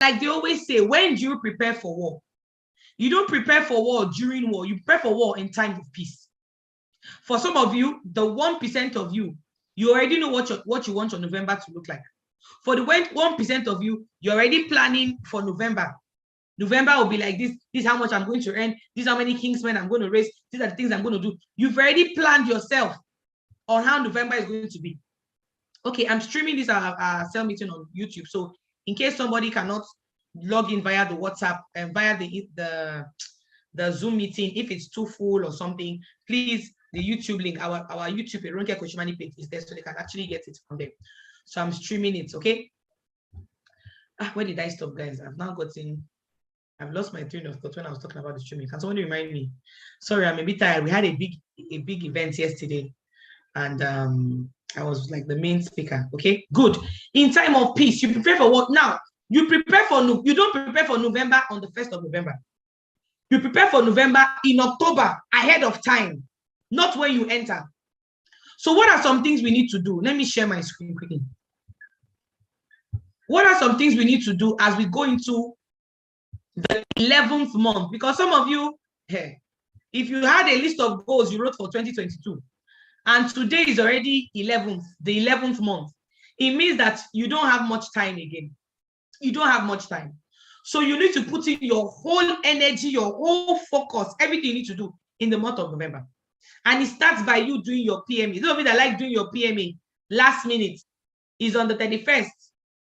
like they always say, when do you prepare for war? You don't prepare for war during war. You prepare for war in times of peace. For some of you, the 1% of you, you already know what you want your November to look like. For the 1% of you, you're already planning for November. November will be like this. This is how much I'm going to earn. This is how many Kingsmen I'm going to raise. These are the things I'm going to do. You've already planned yourself on how November is going to be. Okay, I'm streaming this cell meeting on YouTube. So in case somebody cannot log in via the WhatsApp and via the Zoom meeting, if it's too full or something, please, the YouTube link, our YouTube Ronke Kochimani page is there, so they can actually get it from there. So I'm streaming it, okay? Where did I stop, guys? I've lost my train of thought when I was talking about the streaming. Can someone remind me? Sorry, I'm a bit tired. We had a big event yesterday, and I was like the main speaker. Okay, good. In time of peace, you prepare for what? Now, you don't prepare for November on the 1st of November. You prepare for November in October, ahead of time, not when you enter. So what are some things we need to do? Let me share my screen quickly. What are some things we need to do as we go into the 11th month? Because some of you, hey, if you had a list of goals you wrote for 2022, and today is already the 11th month, it means that you don't have much time again. You don't have much time. So you need to put in your whole energy, your whole focus, everything you need to do in the month of November. And it starts by you doing your PMA. Those of you that like doing your PMA last minute is on the 31st.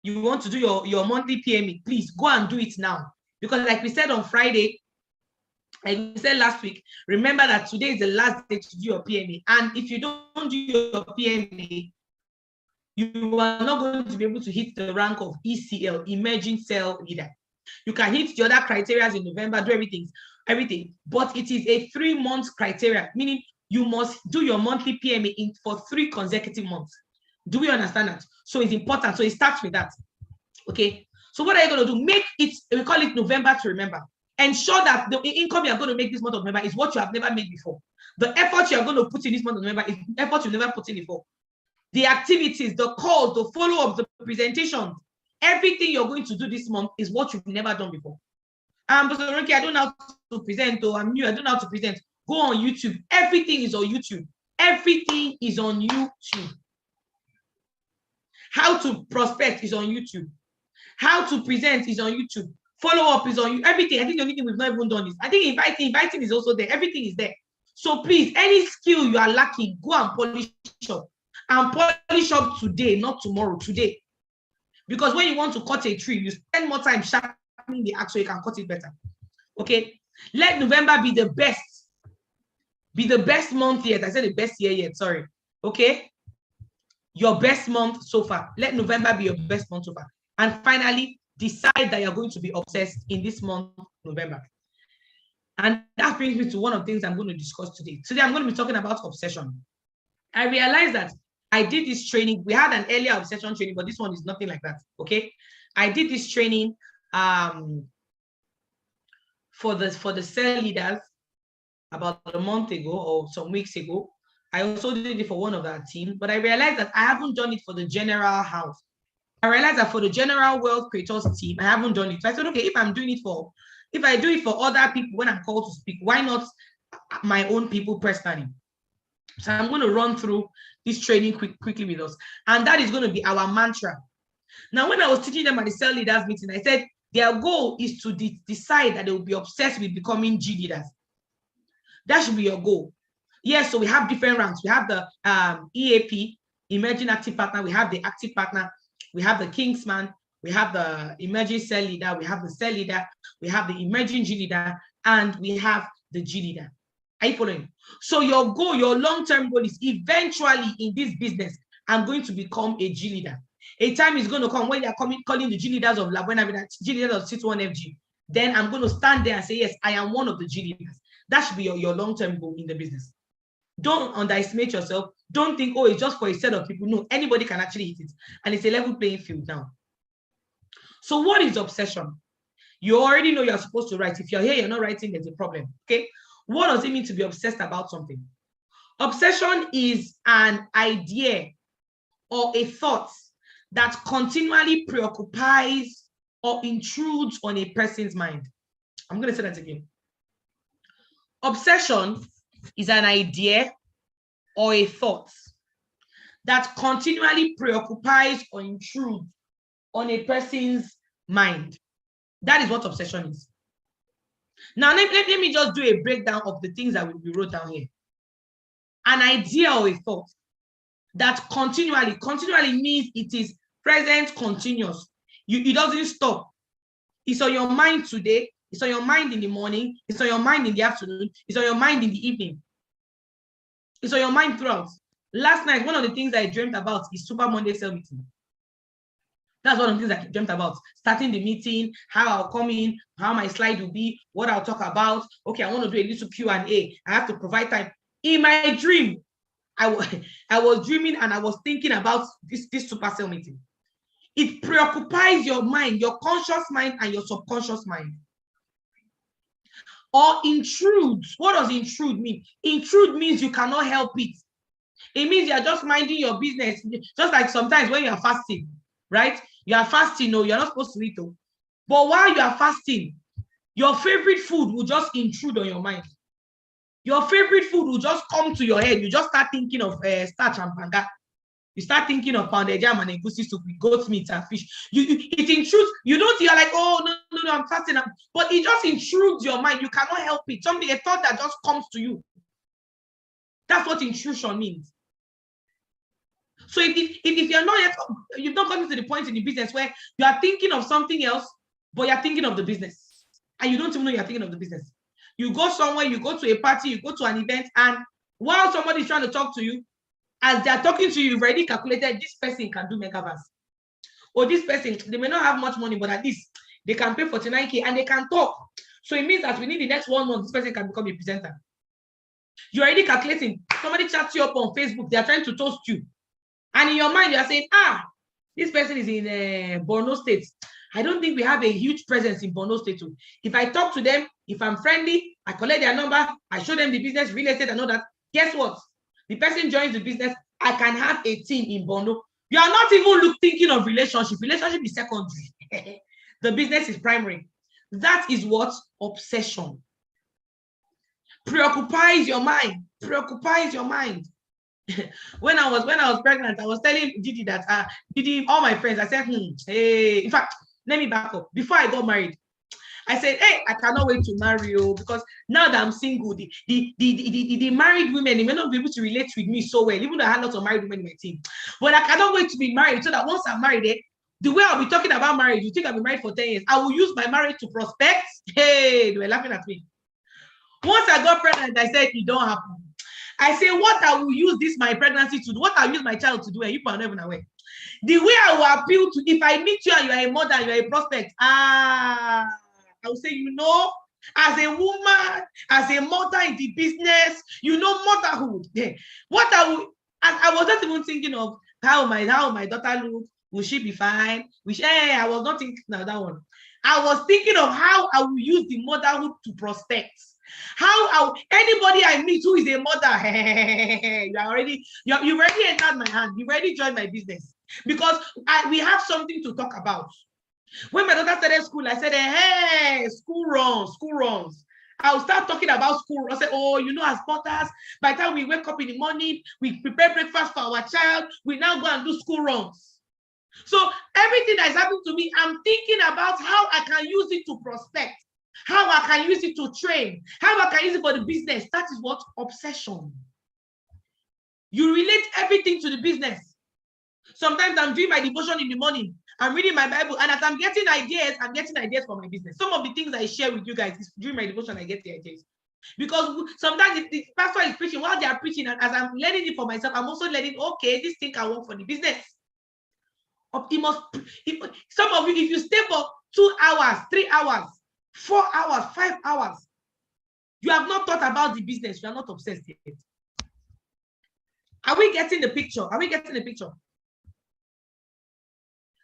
You want to do your monthly PMA, please go and do it now. Because like we said on Friday, like we said last week, remember that today is the last day to do your PMA. And if you don't do your PMA, you are not going to be able to hit the rank of ECL, Emerging Cell Leader. You can hit the other criteria in November, do everything, but it is a 3-month criteria, meaning you must do your monthly PMA for 3 consecutive months. Do we understand that? So it's important. So it starts with that. Okay. So what are you going to do? Make it, we call it November to remember. Ensure that the income you're going to make this month of November is what you have never made before. The effort you're going to put in this month of November is effort you've never put in before. The activities, the calls, the follow-ups, the presentations, everything you're going to do this month is what you've never done before. But okay, I don't know how to present, or I'm new, I don't know how to present. Go on YouTube. Everything is on YouTube. Everything is on YouTube. How to prospect is on YouTube. How to present is on YouTube. Follow-up is on YouTube. Everything. I think the only thing we've not even done is, I think inviting is also there. Everything is there. So please, any skill you are lacking, go and polish up. And polish up today, not tomorrow, today. Because when you want to cut a tree, you spend more time sharpening the axe so you can cut it better. Okay? Let November be the best. Be the best month yet. I said the best year yet, sorry. Okay? Your best month so far. Let November be your best month so far. And finally, decide that you're going to be obsessed in this month, November. And that brings me to one of the things I'm going to discuss today. Today, I'm going to be talking about obsession. I realized that I did this training. We had an earlier obsession training, but this one is nothing like that. Okay. I did this training for the cell leaders about a month ago or some weeks ago. I also did it for one of our team, but I realized that I haven't done it for the general house. I realized that for the general wealth creators team, I haven't done it. So I said, okay, if I do it for other people when I'm called to speak, why not my own people personally? So I'm going to run through this training quickly with us. And that is going to be our mantra. Now, when I was teaching them at the cell leaders meeting, I said their goal is to decide that they will be obsessed with becoming G leaders. That should be your goal. Yes, so we have different ranks. We have the EAP, Emerging Active Partner. We have the Active Partner. We have the Kingsman. We have the Emerging Cell Leader. We have the Cell Leader. We have the Emerging G Leader. And we have the G Leader. Are you following? So your goal, your long-term goal is eventually in this business, I'm going to become a G leader. A time is going to come when you're calling the G leaders of Labuena, G leaders of C1FG. Then I'm going to stand there and say, yes, I am one of the G leaders. That should be your long-term goal in the business. Don't underestimate yourself. Don't think, oh, it's just for a set of people. No, anybody can actually hit it. And it's a level playing field now. So what is obsession? You already know you're supposed to write. If you're here, you're not writing, there's a problem. Okay. What does it mean to be obsessed about something? Obsession is an idea or a thought that continually preoccupies or intrudes on a person's mind. I'm going to say that again. Obsession is an idea or a thought that continually preoccupies or intrudes on a person's mind. That is what obsession is. Now, let me just do a breakdown of the things that we wrote down here. An idea or a thought that continually means it is present, continuous. It doesn't stop. It's on your mind today. It's on your mind in the morning. It's on your mind in the afternoon. It's on your mind in the evening. It's on your mind throughout. Last night, one of the things I dreamt about is Super Monday cell meeting. That's one of the things I dreamt about. Starting the meeting, how I'll come in, how my slide will be, what I'll talk about. Okay, I want to do a little Q&A. I have to provide time. In my dream, I was dreaming and I was thinking about this super cell meeting. It preoccupies your mind, your conscious mind and your subconscious mind. Or intrudes. What does intrude mean? Intrude means you cannot help it. It means you're just minding your business. Just like sometimes when you're fasting, right? You are fasting, no, you're not supposed to eat. But while you are fasting, your favorite food will just intrude on your mind. Your favorite food will just come to your head. You just start thinking of starch and panga. You start thinking of pounded jam and egusi soup with goat meat and fish. It intrudes. You're like, oh, no, I'm fasting. But it just intrudes your mind. You cannot help it. A thought that just comes to you. That's what intrusion means. So if you're not yet, you've not gotten to the point in the business where you are thinking of something else, but you're thinking of the business. And you don't even know you're thinking of the business. You go somewhere, you go to a party, you go to an event, and while somebody is trying to talk to you, as they're talking to you, you've already calculated this person can do megaverse. Or this person, they may not have much money, but at least they can pay 49K and they can talk. So it means that within the next 1 month, this person can become a presenter. You're already calculating. Somebody chats you up on Facebook, they're trying to toast you. And in your mind, you're saying, this person is in Borno State. I don't think we have a huge presence in Borno State too. If I talk to them, if I'm friendly, I collect their number, I show them the business, real estate, and all that. Guess what? The person joins the business, I can have a team in Borno. You are not even thinking of relationship. Relationship is secondary. The business is primary. That is what obsession preoccupies your mind. Preoccupies your mind. When I was pregnant, I was telling Didi that Didi, all my friends, I said, hey, in fact, let me back up. Before I got married, I said, hey, I cannot wait to marry you because now that I'm single, the married women, they may not be able to relate with me so well, even though I had lots of married women in my team. But I cannot wait to be married so that once I'm married, the way I'll be talking about marriage, you think I'll be married for 10 years, I will use my marriage to prospect. Hey, they were laughing at me. Once I got pregnant, I said, it don't happen. I say, what I will use my pregnancy to do, what I'll use my child to do, and you are not even aware. The way I will appeal to, if I meet you and you are a mother, you are a prospect, I will say, as a woman, as a mother in the business, motherhood. Yeah. What I was not even thinking of how my daughter look. Will she be fine? I was not thinking of that one. I was thinking of how I will use the motherhood to prospect. Anybody I meet who is a mother, you already entered my hand. You already joined my business because we have something to talk about. When my daughter started school, I said, hey, school runs. I'll start talking about school. I said, as mothers, by the time we wake up in the morning, we prepare breakfast for our child. We now go and do school runs. So everything that is happening to me, I'm thinking about how I can use it to prospect. How I can use it to train, how I can use it for the business. That is what obsession. You relate everything to the business. Sometimes I'm doing my devotion in the morning. I'm reading my Bible, and as I'm getting ideas for my business. Some of the things I share with you guys is during my devotion, I get the ideas. Because sometimes if the pastor is preaching, while they are preaching, and as I'm learning it for myself, I'm also learning, okay, this thing can work for the business. Some of you, if you stay for 2 hours, 3 hours, 4 hours, 5 hours, you have not thought about the business. You are not obsessed yet. Are we getting the picture?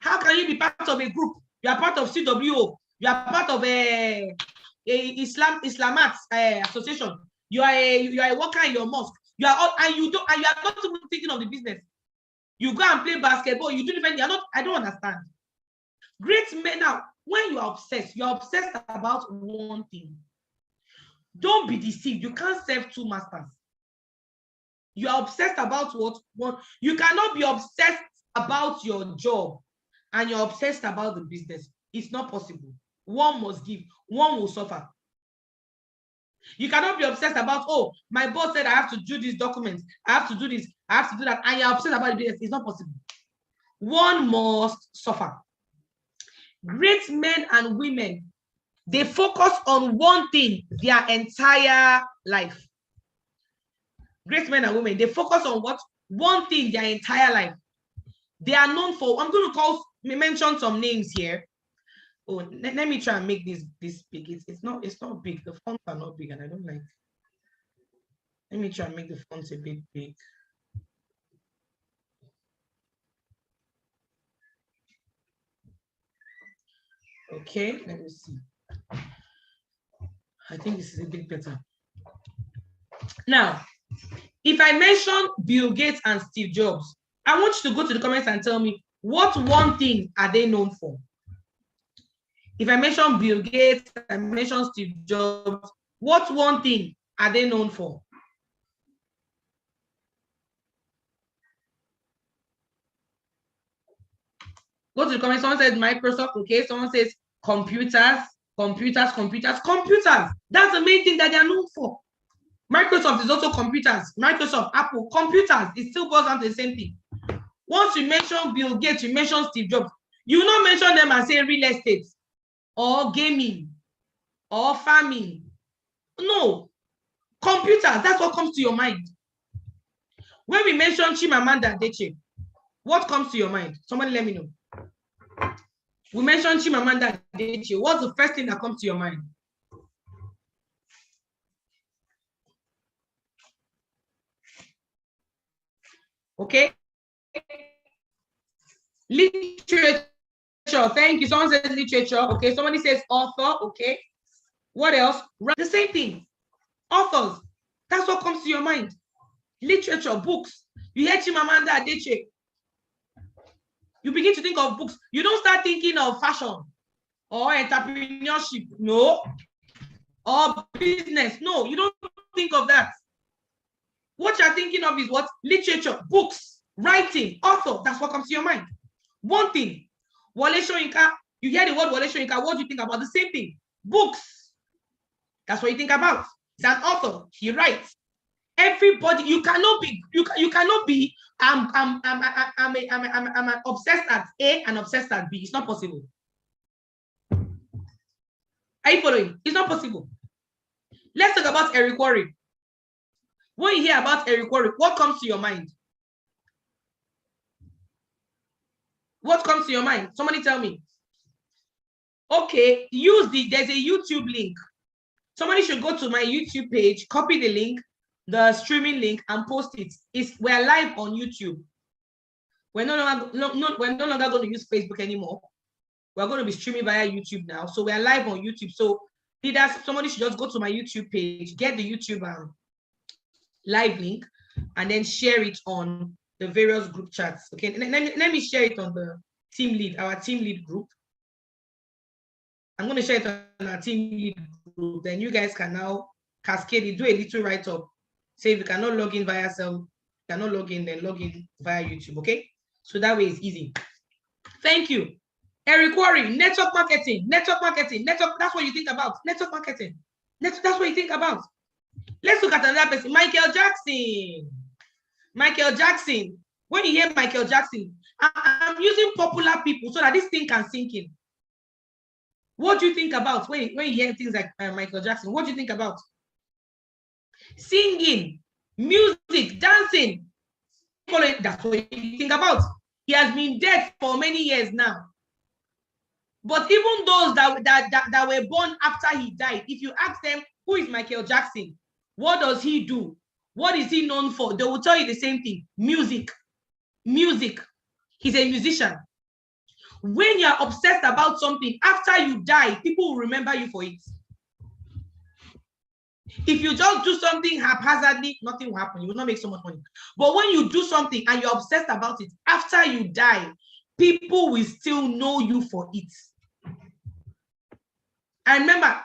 How can you be part of a group? You are part of CWO. You are part of a Islamat association. You are a worker in your mosque. You are not even thinking of the business. You go and play basketball. You do different. I don't understand. Great men now. when you are obsessed about one thing. Don't be deceived. You can't serve two masters. You are obsessed about what? One. You cannot be obsessed about your job and you're obsessed about the business. It's not possible. One must give. One will suffer. You cannot be obsessed about, oh, my boss said I have to do these documents. I have to do this. I have to do that. And you're obsessed about the business. It's not possible. One must suffer. Great men and women, they focus on one thing their entire life. Great men and women, they focus on what? One thing their entire life. They are known for, I'm going to mention some names here. Oh, let me try and make this big. It's not big. The fonts are not big and I don't like. Let me try and make the fonts a bit big. Okay, let me see. I think this is a bit better. Now, if I mention Bill Gates and Steve Jobs, I want you to go to the comments and tell me what one thing are they known for? If I mention Bill Gates, I mention Steve Jobs, what one thing are they known for? Go to the comments. Someone says Microsoft, okay. Someone says computers. That's the main thing that they are known for. Microsoft is also computers. Microsoft, Apple, computers. It still goes on to the same thing. Once you mention Bill Gates, you mention Steve Jobs. You will not mention them and say real estate or gaming or farming. No. Computers, that's what comes to your mind. When we mention Chimamanda Adichie, what comes to your mind? Somebody let me know. We mentioned Chimamanda Adichie. What's the first thing that comes to your mind? Okay. Literature. Thank you. Someone says literature. Okay. Somebody says author. Okay. What else? The same thing. Authors. That's what comes to your mind. Literature, books. You hear Chimamanda Adichie. You begin to think of books. You don't start thinking of fashion or entrepreneurship. No. Or business. No, you don't think of that. What you're thinking of is what? Literature, books, writing, author. That's what comes to your mind. One thing. Wole Soyinka. You hear the word Wole Soyinka. What do you think about? The same thing. Books. That's what you think about. He's an author. He writes. Everybody, you cannot be. You cannot be. I'm an obsessed at A and obsessed at B. It's not possible. Are you following? It's not possible. Let's talk about Eric Worre. When you hear about Eric Worre, what comes to your mind? What comes to your mind? Somebody tell me. Okay, there's a YouTube link. Somebody should go to my YouTube page, copy the link, the streaming link, and post it. We're live on YouTube. We're no longer going to use Facebook anymore. We're going to be streaming via YouTube now. So we're live on YouTube. So somebody should just go to my YouTube page, get the YouTube live link, and then share it on the various group chats. Okay, let me share it on the our team lead group. I'm going to share it on our team lead group. Then you guys can now cascade it, do a little write-up. Say if you cannot log in via cannot log in, then log in via YouTube. Okay, so that way it's easy. Thank you. Eric Worre, network marketing. That's what you think about. Network marketing. That's what you think about. Let's look at another person. Michael Jackson. When you hear Michael Jackson, I'm using popular people so that this thing can sink in. What do you think about when you hear things like Michael Jackson? What do you think about? Singing, music, dancing. That's what you think about. He has been dead for many years now. But even those that were born after he died, if you ask them, who is Michael Jackson? What does he do? What is he known for? They will tell you the same thing. Music. He's a musician. When you're obsessed about something, after you die, people will remember you for it. If you just do something haphazardly, nothing will happen. You will not make so much money. But when you do something and you're obsessed about it, after you die, people will still know you for it. I remember,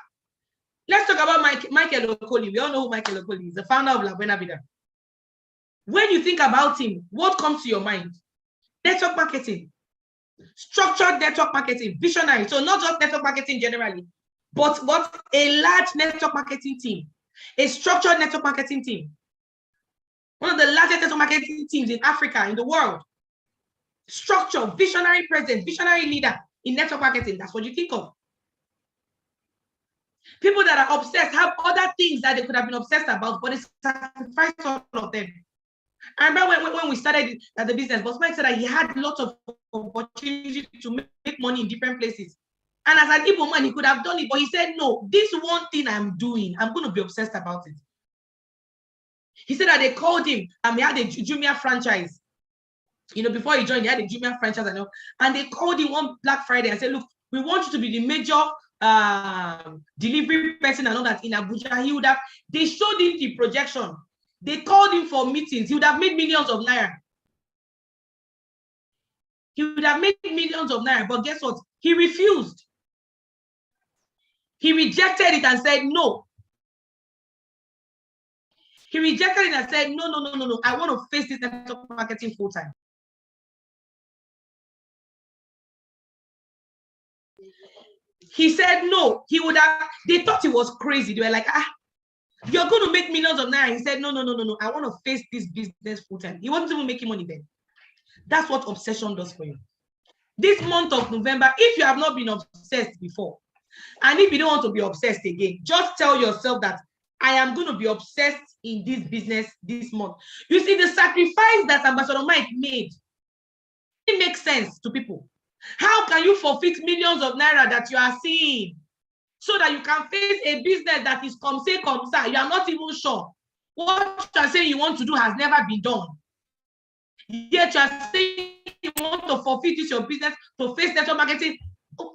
let's talk about Michael Okoli. We all know who Michael Okoli is, the founder of La Buena Vida. When you think about him, what comes to your mind? Network marketing, structured network marketing, visionary. So not just network marketing generally, but a large network marketing team, a structured network marketing team. One of the largest network marketing teams in Africa, in the world. Structure, visionary president, visionary leader in network marketing. That's what you think of. People that are obsessed have other things that they could have been obsessed about, but they sacrifice all of them. I remember when we started the business, Boss Mike said that he had lots of opportunities to make money in different places. And as an Igbo man, he could have done it, but he said, no, this one thing I'm doing, I'm going to be obsessed about it. He said that they called him, and he had a Jumia franchise. You know, before he joined, he had a Jumia franchise, and they called him one Black Friday and said, look, we want you to be the major delivery person and all that in Abuja. They showed him the projection. They called him for meetings. He would have made millions of naira. He would have made millions of naira, but guess what? He refused. He rejected it and said, no. He rejected it and said, no. I want to face this network marketing full time. He said, no. He would have, they thought he was crazy. They were like, you're going to make millions of naira. He said, no. I want to face this business full time. He wasn't even making money then. That's what obsession does for you. This month of November, if you have not been obsessed before, and if you don't want to be obsessed again, just tell yourself that I am going to be obsessed in this business this month. You see, the sacrifice that Ambassador Mike made, it makes sense to people. How can you forfeit millions of naira that you are seeing so that you can face a business that is come say, you are not even sure what you are saying you want to do has never been done? Yet you are saying you want to forfeit this your business to face network marketing.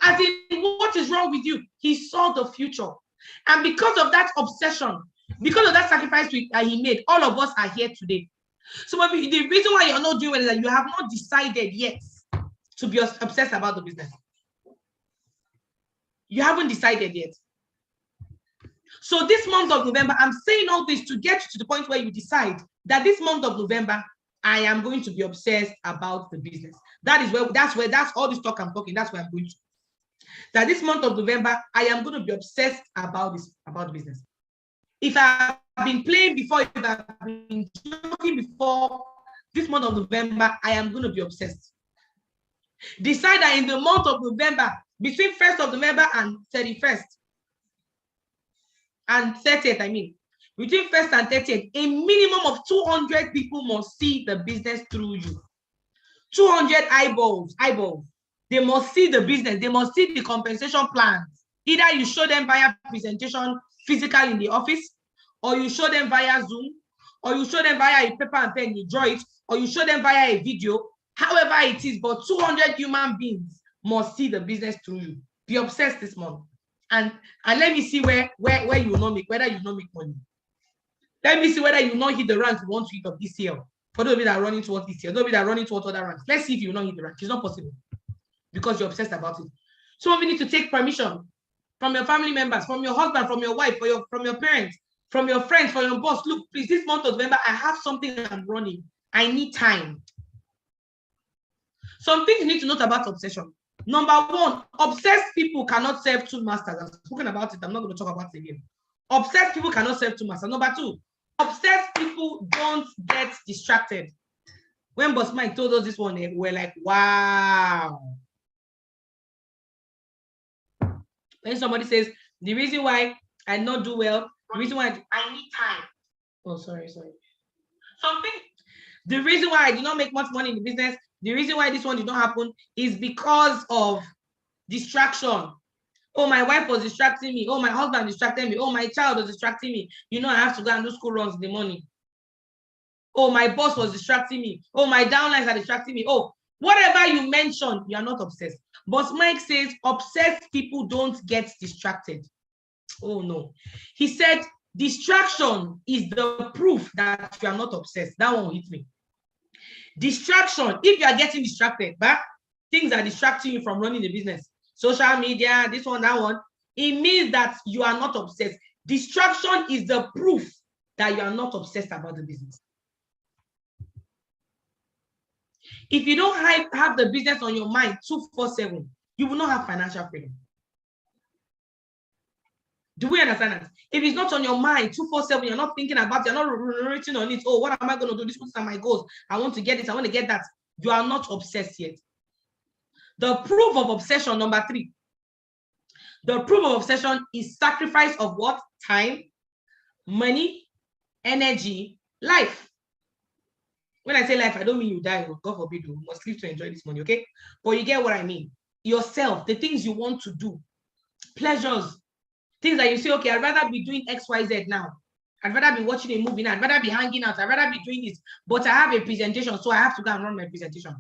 As in, what is wrong with you? He saw the future. And because of that obsession, because of that sacrifice he made, all of us are here today. So maybe the reason why you're not doing it is that you have not decided yet to be obsessed about the business. You haven't decided yet. So this month of November, I'm saying all this to get you to the point where you decide that this month of November, I am going to be obsessed about the business. That's all this talk I'm talking, that's where I'm going to. That this month of November, I am going to be obsessed about the business. If I've been playing before, if I've been joking before, this month of November, I am going to be obsessed. Decide that in the month of November, between 1st of November and 31st, and 30th, I mean, between 1st and 30th, a minimum of 200 people must see the business through you. 200 eyeballs. They must see the business. They must see the compensation plans. Either you show them via presentation physical in the office, or you show them via Zoom, or you show them via a paper and pen, you draw it, or you show them via a video, however it is, but 200 human beings must see the business through you. Be obsessed this month. And let me see where you will not make, whether you will not make money. Let me see whether you will not hit the rank you want to hit of this year. For those of you that are running towards this year, those of you that are running towards other ranks, let's see if you will not hit the rank. It's not possible because you're obsessed about it. Some of you need to take permission from your family members, from your husband, from your wife, from your parents, from your friends, from your boss. Look, please, this month of November, I have something I'm running. I need time. Some things you need to note about obsession. Number one, obsessed people cannot serve two masters. I've spoken about it. I'm not going to talk about it again. Obsessed people cannot serve two masters. Number two, obsessed people don't get distracted. When Boss Mike told us this one, we're like, wow. When somebody says, the reason why I not do well, the reason why I need time. Oh, sorry. Something. The reason why I did not make much money in the business, the reason why this one did not happen is because of distraction. Oh, my wife was distracting me. Oh, my husband distracted me. Oh, my child was distracting me. You know, I have to go and do school runs in the morning. Oh, my boss was distracting me. Oh, my downlines are distracting me. Oh, whatever you mentioned, you are not obsessed. But Mike says obsessed people don't get distracted. Oh, no. He said distraction is the proof that you are not obsessed. That one will hit me. Distraction, if you are getting distracted, but things are distracting you from running the business. Social media, this one, that one. It means that you are not obsessed. Distraction is the proof that you are not obsessed about the business. If you don't have the business on your mind 24/7, you will not have financial freedom. Do we understand that? If it's not on your mind 24/7, you're not thinking about it, you're not writing on it. Oh, what am I going to do? These are my goals. I want to get this. I want to get that. You are not obsessed yet. The proof of obsession, number 3. The proof of obsession is sacrifice of what? Time, money, energy, life. When I say life, I don't mean you die. God forbid, you must live to enjoy this money, okay? But you get what I mean. Yourself, the things you want to do, pleasures, things that you say, okay, I'd rather be doing X, Y, Z now. I'd rather be watching a movie now. I'd rather be hanging out. I'd rather be doing this. But I have a presentation, so I have to go and run my presentation.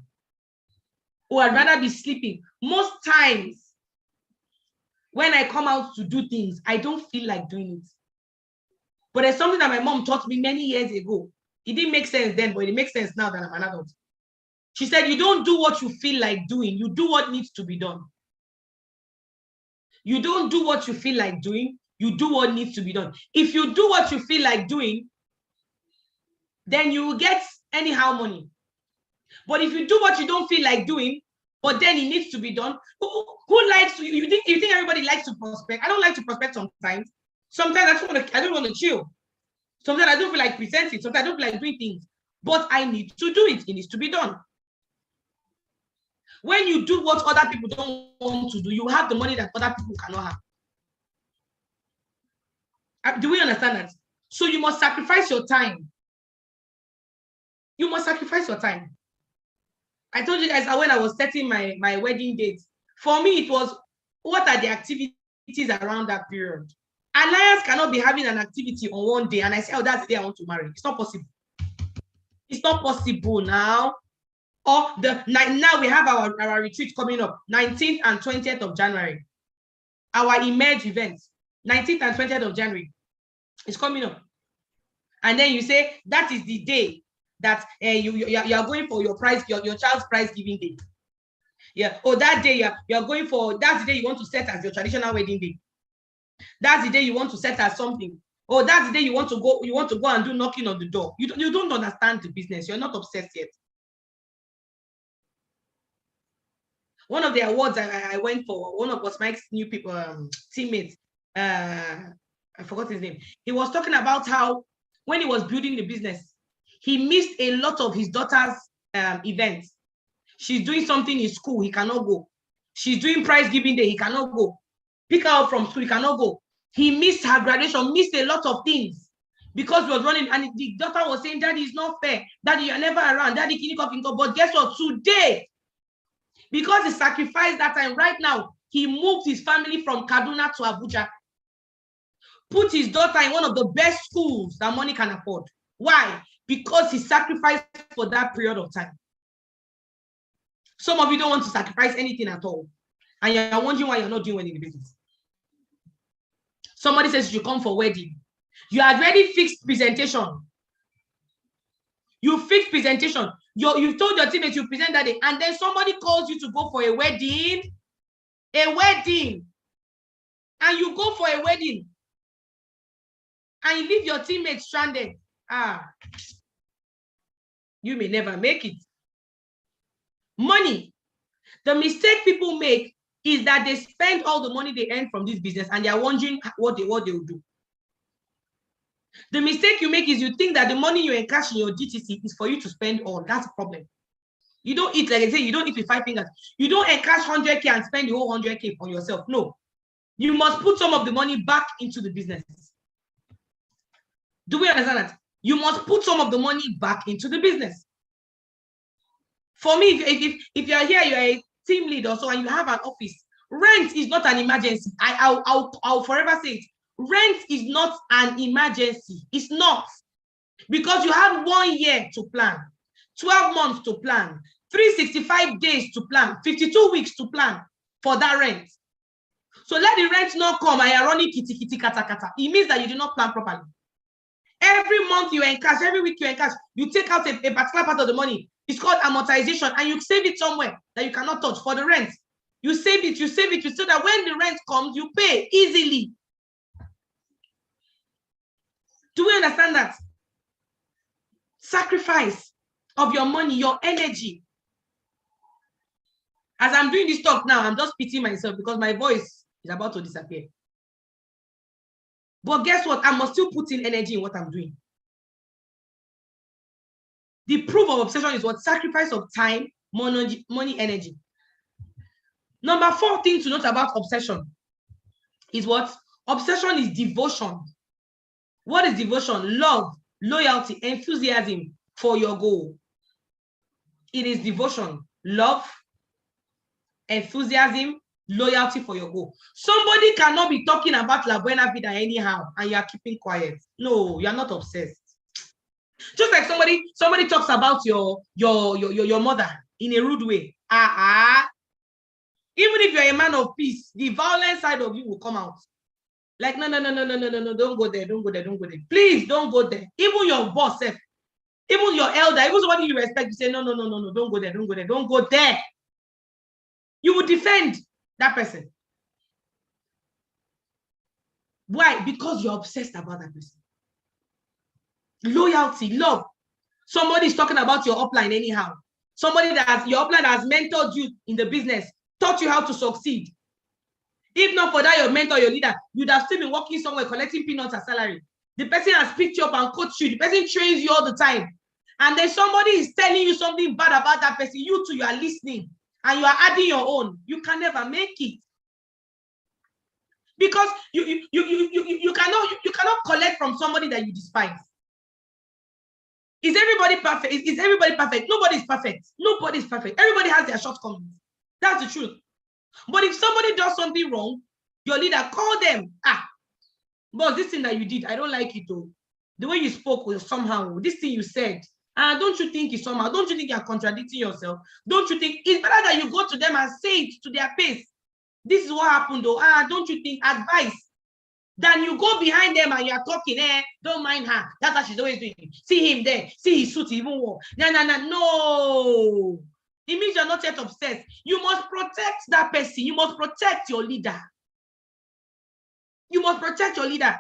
Or I'd rather be sleeping. Most times, when I come out to do things, I don't feel like doing it. But there's something that my mom taught me many years ago. It didn't make sense then, but it makes sense now that I'm an adult. She said, you don't do what you feel like doing. You do what needs to be done. You don't do what you feel like doing. You do what needs to be done. If you do what you feel like doing, then you will get anyhow money. But if you do what you don't feel like doing, but then it needs to be done, who likes to, you think everybody likes to prospect? I don't like to prospect sometimes. Sometimes I don't want to chill. Sometimes I don't feel like presenting. Sometimes I don't feel like doing things. But I need to do it. It needs to be done. When you do what other people don't want to do, you have the money that other people cannot have. Do we understand that? So you must sacrifice your time. You must sacrifice your time. I told you guys that when I was setting my wedding date, for me, it was, what are the activities around that period? Alliance cannot be having an activity on one day and I say, oh, that's the day I want to marry. It's not possible. It's not possible now. Or now we have our retreat coming up, 19th and 20th of January. Our Emerge event, 19th and 20th of January. It's coming up. And then you say, that is the day that you are going for your prize, your child's prize giving day. Yeah. Oh, that day you're going for, that's the day you want to set as your traditional wedding day. That's the day you want to set as something. Oh, that's the day you want to go and do knocking on the door. You don't understand the business. You're not obsessed yet. One of the awards I went for, one of Mike's new people, teammates, I forgot his name. He was talking about how when he was building the business, he missed a lot of his daughter's events. She's doing something in school, he cannot go. She's doing prize giving day, he cannot go. Pick her up from school, he cannot go. He missed her graduation, missed a lot of things because he was running, and the daughter was saying, Daddy, it's not fair. Daddy, you're never around. Daddy, can you come? But guess what? Today, because he sacrificed that time, right now, he moved his family from Kaduna to Abuja, put his daughter in one of the best schools that money can afford. Why? Because he sacrificed for that period of time. Some of you don't want to sacrifice anything at all. And you're wondering why you're not doing well in the business. Somebody says you come for wedding. You had already fixed presentation. You fixed presentation. You told your teammates you present that day, and then somebody calls you to go for a wedding. And you go for a wedding. And you leave your teammates stranded. You may never make it. Money. The mistake people make is that they spend all the money they earn from this business and they are wondering what they will do. The mistake you make is you think that the money you encash in your GTC is for you to spend all. That's a problem. You don't eat, like I say, you don't eat with 5 fingers. You don't encash 100K and spend the whole 100K on yourself. No. You must put some of the money back into the business. Do we understand that? You must put some of the money back into the business. For me, if you're here, you're a team lead or so, and you have an office, rent is not an emergency. I'll forever say it. Rent is not an emergency. It's not. Because you have 1 year to plan, 12 months to plan, 365 days to plan, 52 weeks to plan for that rent. So let the rent not come and you're running kitty kata kata. It means that you do not plan properly. Every month you encash, every week you encash, you take out a particular part of the money. It's called amortization, and you save it somewhere that you cannot touch for the rent. You save it, you save it, so that when the rent comes, you pay easily. Do we understand that? Sacrifice of your money, your energy. As I'm doing this talk now, I'm just pitying myself because my voice is about to disappear. But guess what? I must still put in energy in what I'm doing. The proof of obsession is what? Sacrifice of time, money, energy. Number 4 thing to note about obsession is what? Obsession is devotion. What is devotion? Love, loyalty, enthusiasm for your goal. It is devotion, love, enthusiasm, loyalty for your goal. Somebody cannot be talking about La Buena Vida anyhow and you are keeping quiet. No, you are not obsessed. Just like somebody talks about your mother in a rude way. Even if you're a man of peace, the violent side of you will come out. Like, no, don't go there, don't go there, don't go there. Please don't go there. Even your boss, even your elder, even somebody you respect, you say, no, don't go there, don't go there, don't go there. You will defend that person. Why? Because you're obsessed about that person. Loyalty, love. Somebody is talking about your upline anyhow. Somebody your upline has mentored you in the business, taught you how to succeed. If not for that, your mentor, your leader, you'd have still been working somewhere collecting peanuts as salary. The person has picked you up and coached you. The person trains you all the time. And then somebody is telling you something bad about that person. You too, you are listening and you are adding your own. You can never make it. Because you cannot collect from somebody that you despise. Is everybody perfect? Is everybody perfect? Nobody is perfect. Nobody is perfect. Everybody has their shortcomings. That's the truth. But if somebody does something wrong, your leader, call them. Boss, this thing that you did, I don't like it though. The way you spoke was somehow, this thing you said, don't you think it's somehow, don't you think you're contradicting yourself? Don't you think it's better that you go to them and say it to their face? This is what happened though. Don't you think advice? Then you go behind them and you're talking, don't mind her. That's what she's always doing. See him there. See his suit even more. No. It means you're not yet obsessed. You must protect that person. You must protect your leader. You must protect your leader.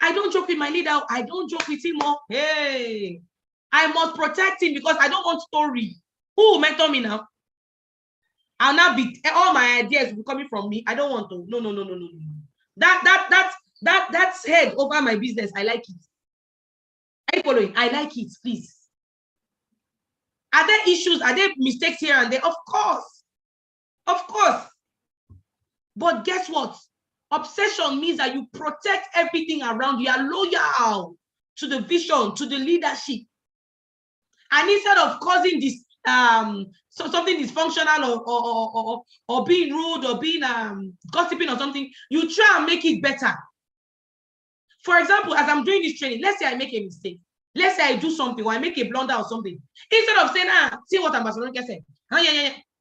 I don't joke with my leader. I don't joke with him. Hey, I must protect him because I don't want story. Who will mentor me now? I'll now be all my ideas will be coming from me. I don't want to. No. That's head over my business. I like it. Are you following? I like it, please. Are there issues? Are there mistakes here and there? Of course. Of course. But guess what? Obsession means that you protect everything around you. You are loyal to the vision, to the leadership. And instead of causing this so something dysfunctional or being rude or being gossiping or something, you try and make it better. For example, as I'm doing this training, let's say I make a mistake. Let's say I do something or I make a blunder or something. Instead of saying, see what Ambassador said.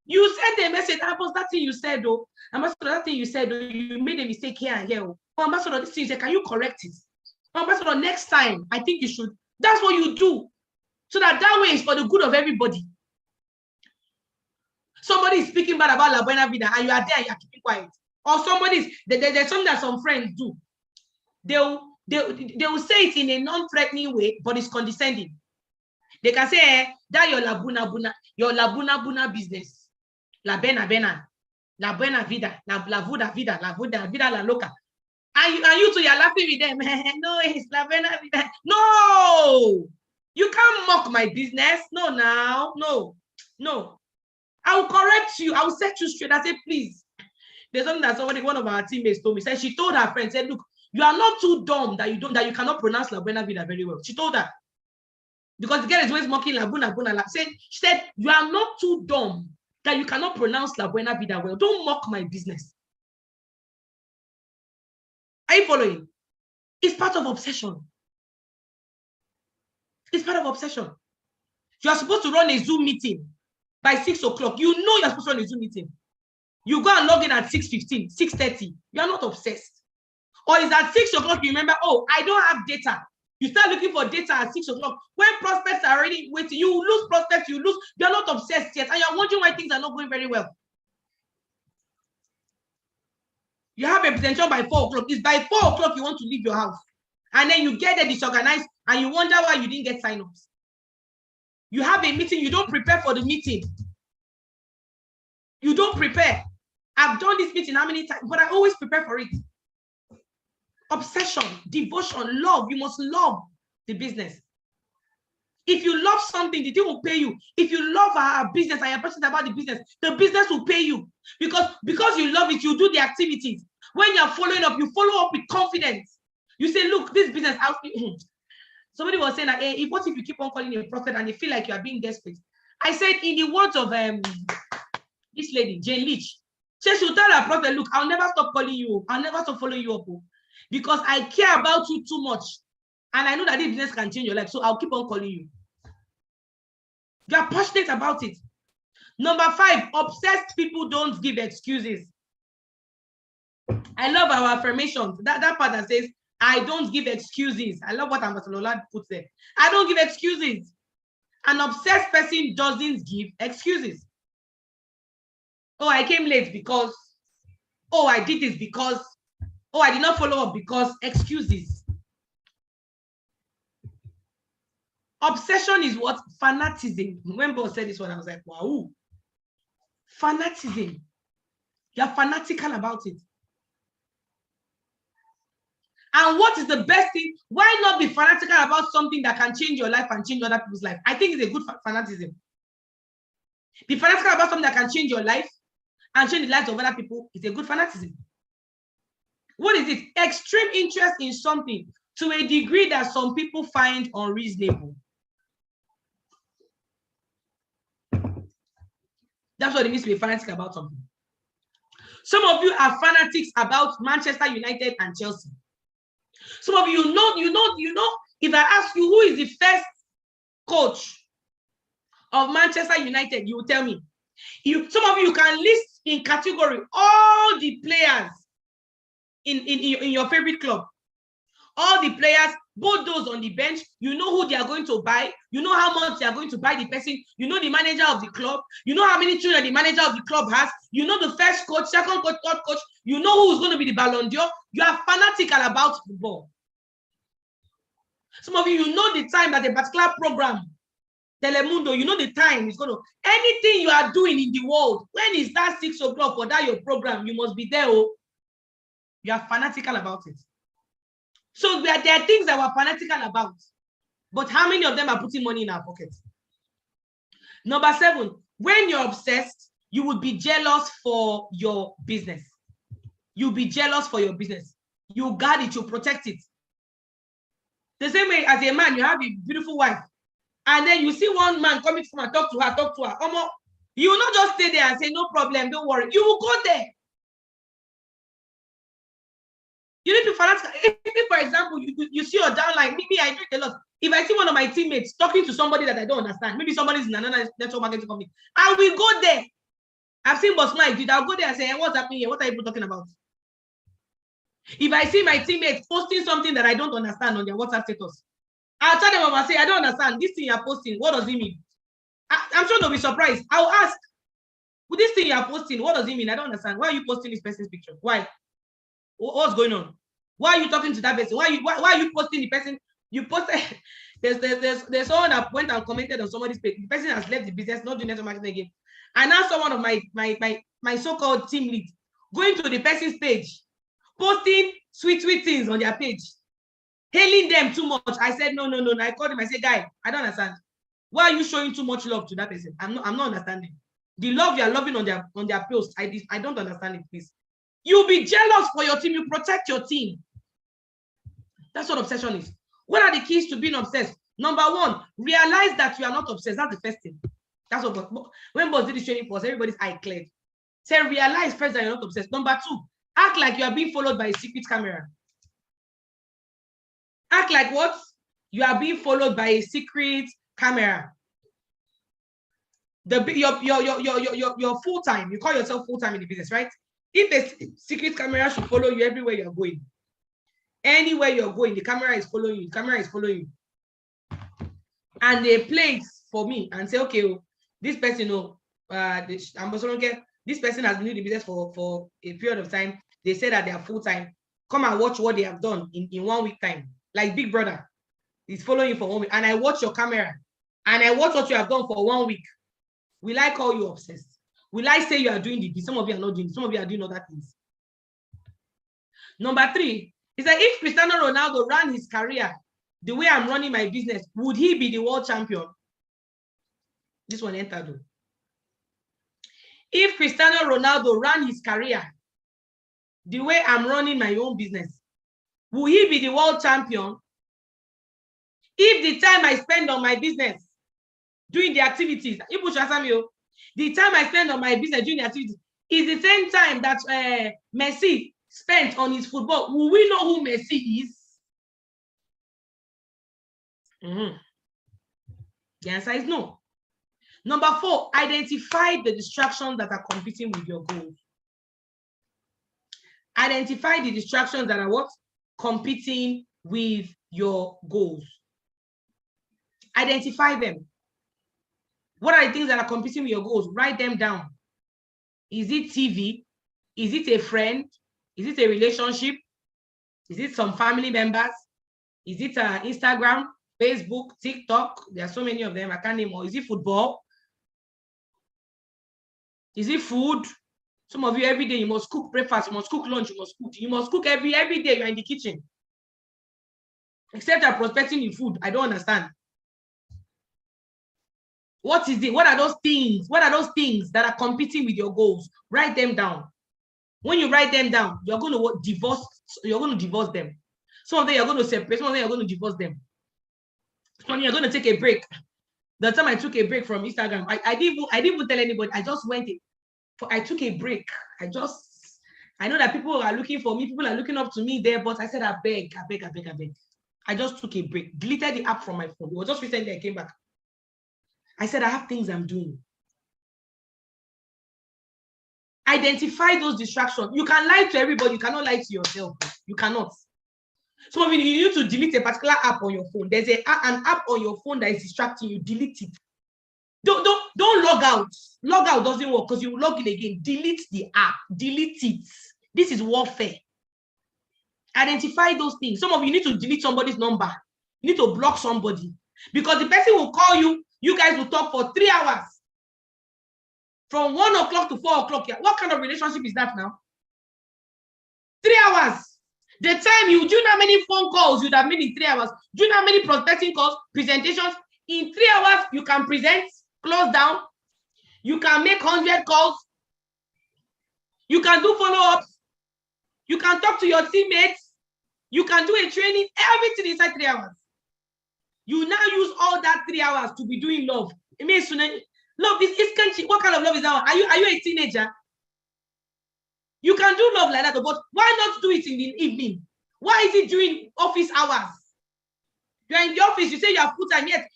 You send a message, Ambassador, that thing you said, though. Ambassador, that thing you said, though, you made a mistake here and here. Oh, Ambassador, this thing you said, can you correct it? Oh, Ambassador, next time, I think you should. That's what you do. So that way is for the good of everybody. Somebody is speaking bad about La Buena Vida and you are there and you are keeping quiet. Or there's something that some friends do. They will say it in a non-threatening way, but it's condescending. They can say, that your La Buena business. La Buena Vida, La Vuda Vida, La Vuda Vida La Loca. And you two, you're laughing with them. No, it's La Buena Vida. No! You can't mock my business. No, now. No. I will correct you. I will set you straight. I say, please. There's something that one of our teammates told me. Said she told her friend, said, look, you are not too dumb that you cannot pronounce La Buena Vida very well. She told her. Because the girl is always mocking La Buena Buena. She said, you are not too dumb that you cannot pronounce La Buena Vida well. Don't mock my business. Are you following? It's part of obsession. It's part of obsession. You are supposed to run a Zoom meeting by 6 o'clock. You know you're supposed to run a Zoom meeting. You go and log in at 6:15, 6:30. You are not obsessed. Or is at 6 o'clock you remember, oh, I don't have data. You start looking for data at 6 o'clock. When prospects are already waiting, you lose prospects, you're not obsessed yet, and you're wondering why things are not going very well. You have a presentation by 4 o'clock. It's by 4 o'clock you want to leave your house. And then you get there disorganized and you wonder why you didn't get sign-ups. You have a meeting, you don't prepare for the meeting. You don't prepare. I've done this meeting how many times, but I always prepare for it. Obsession, devotion, love. You must love the business. If you love something, the thing will pay you. If you love our business and you're passionate about the business will pay you. Because you love it, you do the activities. When you're following up, you follow up with confidence. You say, look, this business, somebody was saying that, hey, what if you keep on calling a prophet and they feel like you are being desperate? I said, in the words of this lady, Jane Leach, she should tell her prophet, look, I'll never stop calling you. I'll never stop following you up. Because I care about you too much. And I know that this business can change your life. So I'll keep on calling you. You are passionate about it. Number 5, obsessed people don't give excuses. I love our affirmations. That part that says, I don't give excuses. I love what Ambassador Lola puts there. I don't give excuses. An obsessed person doesn't give excuses. Oh, I came late because, oh, I did this because, oh, I did not follow up because, excuses. Obsession is what? Fanaticism. When boss said this one, I was like, wow. Fanaticism. You're fanatical about it. And what is the best thing? Why not be fanatical about something that can change your life and change other people's life? I think it's a good fanaticism. Be fanatical about something that can change your life and change the lives of other people is a good fanaticism. What is it? Extreme interest in something to a degree that some people find unreasonable. That's what it means to be fanatical about something. Some of you are fanatics about Manchester United and Chelsea. Some of you know, if I ask you who is the first coach of Manchester United, you will tell me. Some of you can list in category all the players in your favorite club. All the players, both those on the bench, you know who they are going to buy, you know how much they are going to buy the person, you know the manager of the club, you know how many children the manager of the club has, you know the first coach, second coach, third coach, you know who's going to be the Ballon d'Or. You are fanatical about football. Some of you know the time that a particular program, Telemundo, you know the time is going to, anything you are doing in the world, when is that 6 o'clock for that your program, you must be there. Oh, you are fanatical about it. So there are things that we're fanatical about, but how many of them are putting money in our pockets? Number 7, when you're obsessed, you would be jealous for your business. You'll be jealous for your business. You guard it, you protect it. The same way as a man, you have a beautiful wife, and then you see one man coming to come and talk to her. You will not just stay there and say, no problem, don't worry. You will go there. You need to fanatical. If for example, you see your downline, maybe I do it a lot. If I see one of my teammates talking to somebody that I don't understand, maybe somebody's in another network marketing company, I will go there. I've seen Boss Mike do it. I'll go there and say, hey, what's happening here? What are you talking about? If I see my teammates posting something that I don't understand on their WhatsApp status, I'll tell them, I'll say, I don't understand. This thing you're posting, what does it mean? I'm sure they'll be surprised. I'll ask, with this thing you're posting, what does it mean? I don't understand. Why are you posting this person's picture? Why? What's going on? Why are you talking to that person? Why are you posting the person? You posted, there's someone that went and commented on somebody's page. The person has left the business, not doing network marketing again. And now someone of my so-called team lead going to the person's page, posting sweet things on their page, hailing them too much. I said, no. I called him, I said, guy, I don't understand. Why are you showing too much love to that person? I'm not understanding. The love you are loving on their post, I don't understand it, please. You'll be jealous for your team. You protect your team. That's what obsession is. What are the keys to being obsessed? Number 1, realize that you are not obsessed. That's the first thing. That's what, when Boss did this training for us, everybody's eye cleared. Say, realize first that you're not obsessed. Number 2, act like you are being followed by a secret camera. Act like what? You are being followed by a secret camera. You're full-time. You call yourself full-time in the business, right? If a secret camera should follow you everywhere you're going, Anywhere you're going, the camera is following you. The camera is following you. And they play it for me and say, okay, this person, this person has been doing the business for a period of time. They say that they are full-time. Come and watch what they have done in 1 week time. Like Big Brother is following you for 1 week. And I watch your camera and I watch what you have done for 1 week. Will I call you obsessed? Will I say you are doing this? Some of you are not doing this. Some of you are doing other things. Number 3 is that if Cristiano Ronaldo ran his career the way I'm running my business, would he be the world champion? This one entered. If Cristiano Ronaldo ran his career the way I'm running my own business, will he be the world champion? If the time I spend on my business doing the activities, the time I spend on my business doing the activities is the same time that Messi spent on his football, will we know who Messi is? The answer is no. Number 4, identify the distractions that are competing with your goals. Identify the distractions that are what? Competing with your goals. Identify them. What are the things that are competing with your goals? Write them down. Is it TV? Is it a friend? Is it a relationship? Is it some family members? Is it Instagram, Facebook, TikTok? There are so many of them, I can't name all. Is it football? Is it food? Some of you, every day you must cook breakfast, you must cook lunch, you must cook every day you're in the kitchen. Except you're prospecting in food. I don't understand. What is it? What are those things? What are those things that are competing with your goals? Write them down. When you write them down, you're going to divorce. You're going to divorce them. Some of them you're going to separate. Some of them you're going to divorce them. Some of them you're going to take a break. The time I took a break from Instagram, I didn't even tell anybody. I just went. I took a break. I know that people are looking for me. People are looking up to me there, but I said, I beg. I just took a break. Deleted the app from my phone. It was just recently I came back. I said, I have things I'm doing. Identify those distractions. You can lie to everybody. You cannot lie to yourself. You cannot. Some of you need to delete a particular app on your phone. There's an app on your phone that is distracting you. Delete it. Don't log out. Log out doesn't work because you log in again. Delete the app. Delete it. This is warfare. Identify those things. Some of you need to delete somebody's number. You need to block somebody because the person will call you. You guys will talk for 3 hours. From 1 o'clock to 4 o'clock. What kind of relationship is that now? 3 hours. The time do you know how many phone calls you'd have made in 3 hours? Do you know how many prospecting calls, presentations? In 3 hours, you can present, close down. You can make 100 calls. You can do follow-ups. You can talk to your teammates. You can do a training, everything inside 3 hours. You now use all that 3 hours to be doing love. It means love is country. What kind of love is that one? Are you a teenager? You can do love like that, but why not do it in the evening? Why is it during office hours? You're in the office, you say you are full-time, yet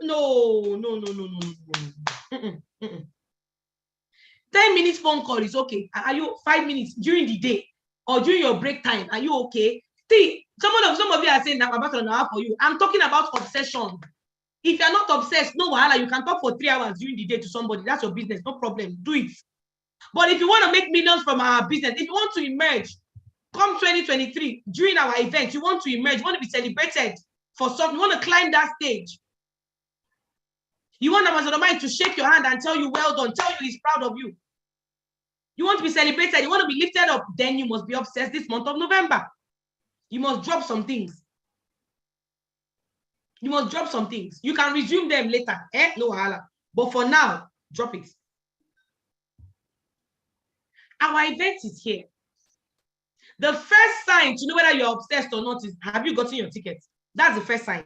no. 10 minutes phone call is okay. Are you 5 minutes during the day or during your break time? Are you okay? See, some of you are saying that I'm about an hour for you. I'm talking about obsession. If you're not obsessed, no wahala. You can talk for 3 hours during the day to somebody. That's your business, no problem. Do it. But if you want to make millions from our business, if you want to emerge, come 2023, during our event, you want to emerge, you want to be celebrated for something, you want to climb that stage. You want Ambassador Mike to shake your hand and tell you, well done, tell you he's proud of you. You want to be celebrated, you want to be lifted up, then you must be obsessed this month of November. You must drop some things. You must drop some things. You can resume them later. No wahala. But for now, drop it. Our event is here. The first sign to know whether you're obsessed or not is, have you gotten your ticket? That's the first sign.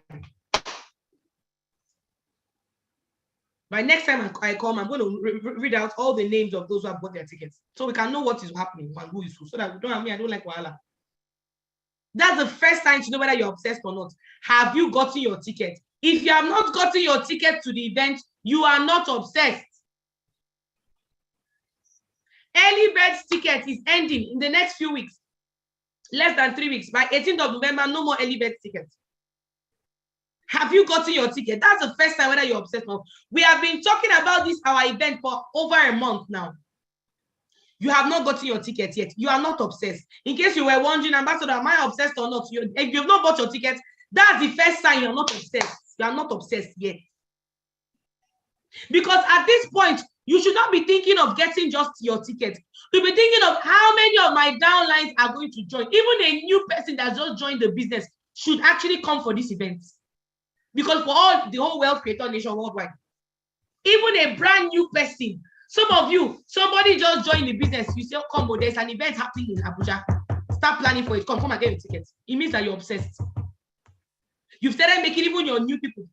By next time I come, I'm going to read out all the names of those who have bought their tickets, so we can know what is happening and who is who, so that we don't have me. I don't like wahala. That's the first sign to know whether you're obsessed or not. Have you gotten your ticket? If you have not gotten your ticket to the event, you are not obsessed. Early bird ticket is ending in the next few weeks. Less than 3 weeks. By 18th of November, no more early bird tickets. Have you gotten your ticket? That's the first time whether you're obsessed or not. We have been talking about this, our event, for over a month now. You have not gotten your ticket yet. You are not obsessed. In case you were wondering, Ambassador, am I obsessed or not? If you've not bought your ticket, that's the first sign you're not obsessed. You are not obsessed yet. Because at this point, you should not be thinking of getting just your ticket. You'll be thinking of how many of my downlines are going to join. Even a new person that just joined the business should actually come for this event. Because for all the whole wealth creator nation worldwide, even a brand new person, some of you, somebody just joined the business, you say, come, there's an event happening in Abuja. Start planning for it. Come and get your tickets. It means that you're obsessed. You've started making even your new people.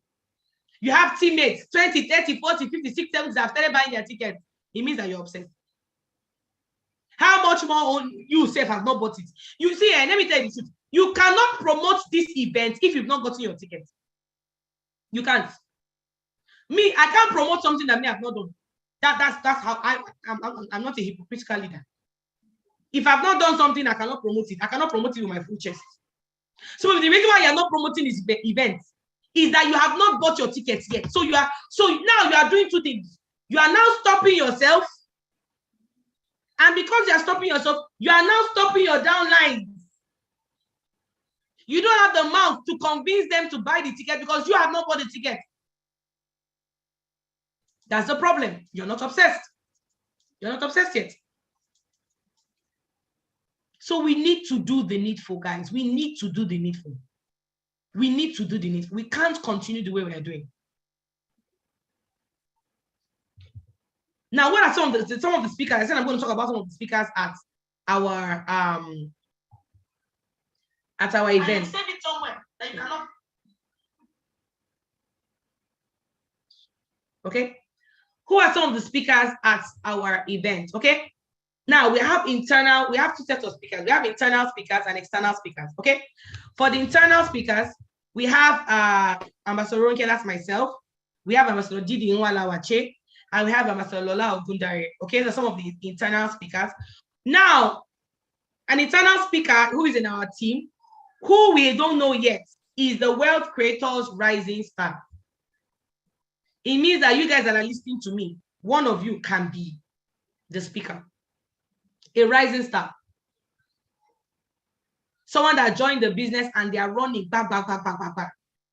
You have teammates, 20, 30, 40, 50, 60, 70 that have started buying their tickets. It means that you're obsessed. How much more you yourself have not bought it? You see, let me tell you the truth. You cannot promote this event if you've not gotten your ticket. You can't. Me, I can't promote something that me have not done. That's how I'm not a hypocritical leader. If I've not done something, I cannot promote it. I cannot promote it with my full chest. So the reason why you're not promoting this event is that you have not bought your tickets yet. So now you are doing two things. You are now stopping yourself. And because you are stopping yourself, you are now stopping your downlines. You don't have the mouth to convince them to buy the ticket because you have not bought the ticket. That's the problem. You're not obsessed. You're not obsessed yet. So we need to do the needful, guys. We need to do the needful. We need to do the needful. We can't continue the way we are doing. Now, what are some of the speakers? I said I'm going to talk about some of the speakers at our event. Save it somewhere that you cannot. Okay. Who are some of the speakers at our event? Okay. Now we have two sets of speakers. We have internal speakers and external speakers. Okay. For the internal speakers, we have Ambassador Ronke, that's myself. We have Ambassador Didi Nwalawache, and we have Ambassador Lola Ogundare. Okay, so some of the internal speakers. Now, an internal speaker who is in our team, who we don't know yet, is the Wealth Creators Rising Star. It means that you guys that are listening to me, one of you can be the speaker, a rising star. Someone that joined the business and they are running back.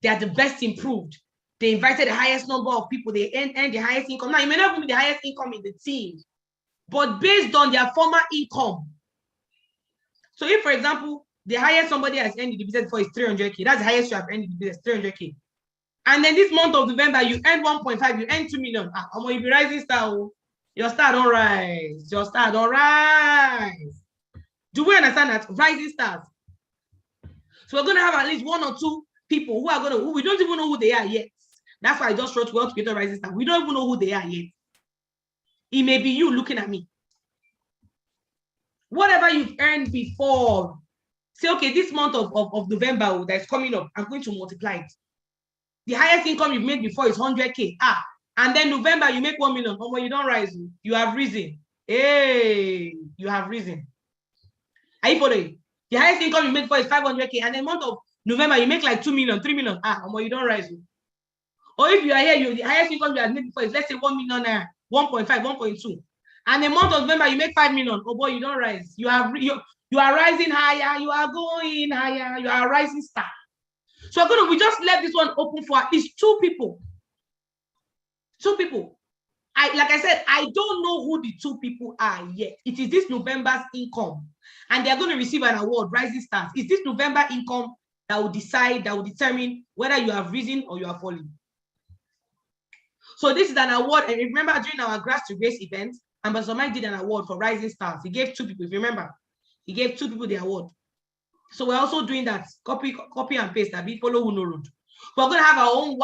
They are the best improved. They invited the highest number of people. They earn the highest income. Now, you may not be the highest income in the team, but based on their former income. So if, for example, the highest somebody has earned in the business for is 300K, that's the highest you have earned in the business, 300K. And then this month of November, you earn 1.5, you earn 2 million. If you're rising star, your star don't rise. Your star don't rise. Do we understand that? Rising stars. So we're going to have at least one or two people who we don't even know who they are yet. That's why I just wrote Wealth Creator Rising Star. We don't even know who they are yet. It may be you looking at me. Whatever you've earned before, say, okay, this month of November that's coming up, I'm going to multiply it. The highest income you've made before is 100K. And then November, you make 1 million. Oh, you don't rise. You have risen. Hey, you have risen. Are you following? The highest income you made before is 500K. And then month of November, you make like 2 million, 3 million. You don't rise. Or if you are here, the highest income you have made before is, let's say, 1 million, 1.5, 1.2. And the month of November, you make 5 million. Oh boy, you don't rise. You are rising higher. You are going higher. You are a rising star. So we just left this one open for at least two people. Two people. Like I said, I don't know who the two people are yet. It is this November's income. And they're going to receive an award, Rising Stars. It's this November income that will determine whether you have risen or you are falling. So this is an award. And remember, during our Grass to Grace event, Ambassador Mike did an award for Rising Stars. He gave two people, if you remember. He gave two people the award. So we're also doing that. Copy and paste. Follow who no road. We're going to have our own